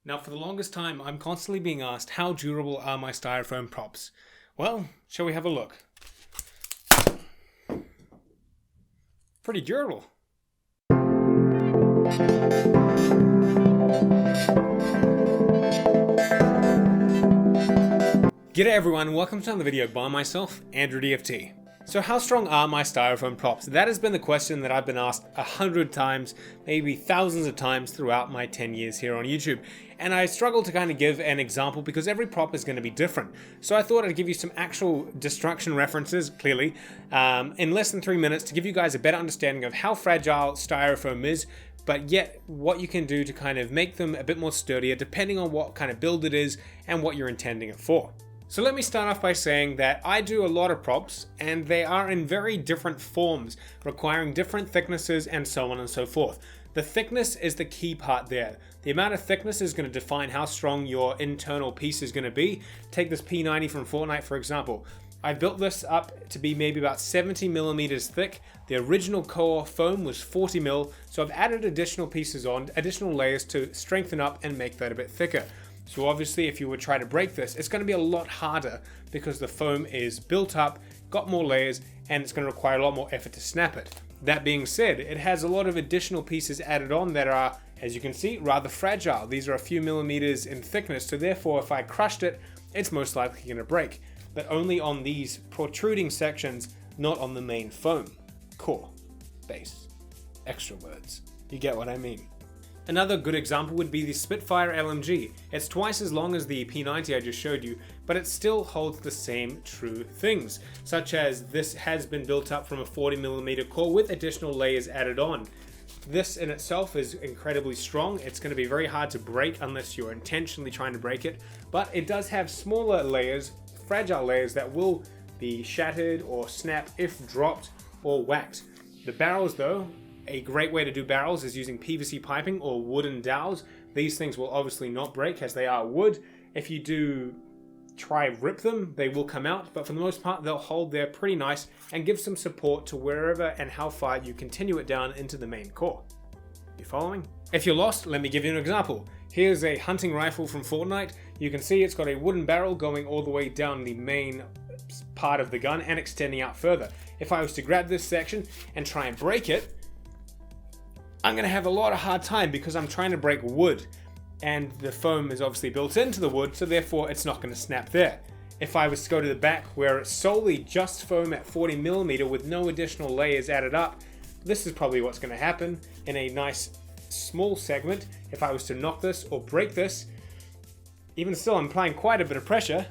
Now, for the longest time, I'm constantly being asked, how durable are my styrofoam props? Well, shall we have a look? Pretty durable. G'day everyone, welcome to another video by myself, Andrew DFT. So how strong are my styrofoam props? That has been the question that I've been asked 100 times, maybe thousands of times throughout my 10 years here on YouTube. And I struggle to kind of give an example because every prop is going to be different. So I thought I'd give you some actual destruction references, clearly, in less than 3 minutes to give you guys a better understanding of how fragile styrofoam is, but yet what you can do to kind of make them a bit more sturdier depending on what kind of build it is and what you're intending it for. So let me start off by saying that I do a lot of props and they are in very different forms, requiring different thicknesses and so on and so forth. The thickness is the key part there. The amount of thickness is going to define how strong your internal piece is going to be. Take this P90 from Fortnite for example. I built this up to be maybe about 70 millimeters thick. The original core foam was 40 mil, so I've added additional pieces on, additional layers to strengthen up and make that a bit thicker. So obviously if you would try to break this, it's going to be a lot harder because the foam is built up, got more layers, and it's going to require a lot more effort to snap it. That being said, it has a lot of additional pieces added on that are, as you can see, rather fragile. These are a few millimeters in thickness, so therefore if I crushed it, it's most likely going to break. But only on these protruding sections, not on the main foam. Core, base, extra words. You get what I mean. Another good example would be the Spitfire LMG. It's twice as long as the P90 I just showed you, but it still holds the same true things, such as this has been built up from a 40mm core with additional layers added on. This in itself is incredibly strong. It's going to be very hard to break unless you're intentionally trying to break it, but it does have smaller layers, fragile layers that will be shattered or snap if dropped or whacked. The barrels though, a great way to do barrels is using PVC piping or wooden dowels. These things will obviously not break as they are wood. If you do try rip them, they will come out, but for the most part they'll hold there pretty nice and give some support to wherever and how far you continue it down into the main core. You following? If you're lost, let me give you an example. Here's a hunting rifle from Fortnite. You can see it's got a wooden barrel going all the way down the main part of the gun and extending out further. If I was to grab this section and try and break it, I'm going to have a lot of hard time because I'm trying to break wood and the foam is obviously built into the wood, so therefore it's not going to snap there. If I was to go to the back where it's solely just foam at 40mm with no additional layers added up, this is probably what's going to happen in a nice small segment. If I was to knock this or break this, even still I'm applying quite a bit of pressure,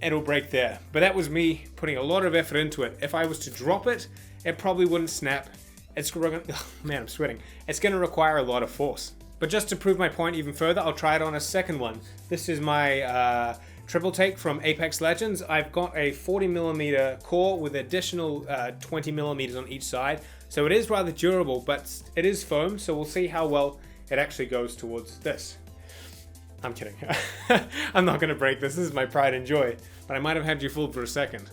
it'll break there. But that was me putting a lot of effort into it. If I was to drop it, it probably wouldn't snap. Man, I'm sweating. It's going to require a lot of force. But just to prove my point even further, I'll try it on a second one. This is my triple take from Apex Legends. I've got a 40mm core with additional 20mm on each side. So it is rather durable, but it is foam, so we'll see how well it actually goes towards this. I'm kidding. I'm not going to break this. This is my pride and joy. But I might have had you fooled for a second.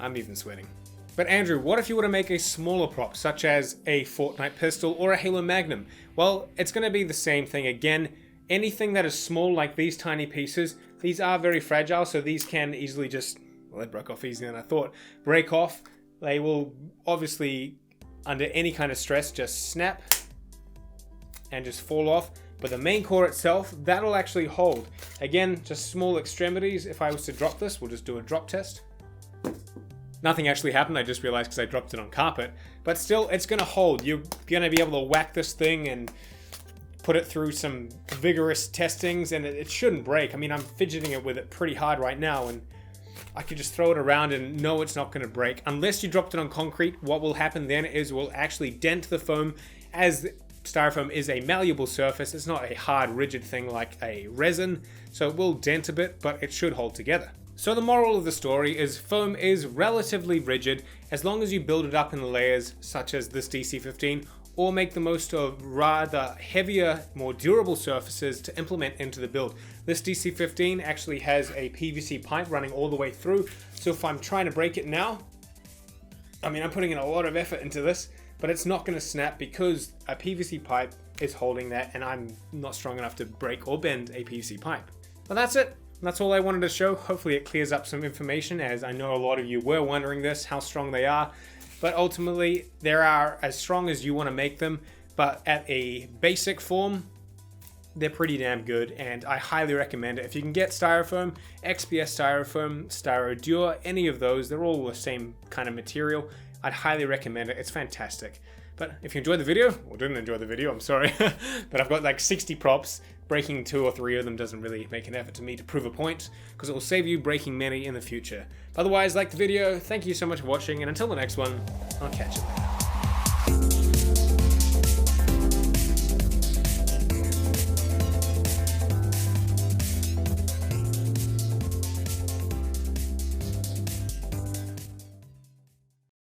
I'm even sweating. But Andrew, what if you were to make a smaller prop, such as a Fortnite pistol or a Halo Magnum? Well, it's going to be the same thing again. Anything that is small like these tiny pieces, these are very fragile, so these can easily just, well, they broke off easier than I thought, break off. They will obviously, under any kind of stress, just snap and just fall off. But the main core itself, that'll actually hold. Again, just small extremities. If I was to drop this, we'll just do a drop test. Nothing actually happened, I just realized because I dropped it on carpet. But still, it's going to hold. You're going to be able to whack this thing and put it through some vigorous testings, and it shouldn't break. I mean, I'm fidgeting it with it pretty hard right now, and I could just throw it around and know it's not going to break. Unless you dropped it on concrete, what will happen then is we'll actually dent the foam, as styrofoam is a malleable surface. It's not a hard, rigid thing like a resin, so it will dent a bit, but it should hold together. So the moral of the story is foam is relatively rigid as long as you build it up in layers such as this DC-15, or make the most of rather heavier, more durable surfaces to implement into the build. This DC-15 actually has a PVC pipe running all the way through, so if I'm trying to break it now, I mean, I'm putting in a lot of effort into this, but it's not going to snap because a PVC pipe is holding that, and I'm not strong enough to break or bend a PVC pipe. But that's it. That's all I wanted to show. Hopefully it clears up some information, as I know a lot of you were wondering this, how strong they are. But ultimately, they are as strong as you want to make them, but at a basic form, they're pretty damn good, and I highly recommend it. If you can get styrofoam, XPS styrofoam, Styrodure, any of those, they're all the same kind of material. I'd highly recommend it. It's fantastic. But if you enjoyed the video, or didn't enjoy the video, I'm sorry, but I've got like 60 props. Breaking 2 or 3 of them doesn't really make an effort to me to prove a point, because it will save you breaking many in the future. Otherwise, like the video, thank you so much for watching, and until the next one, I'll catch you later.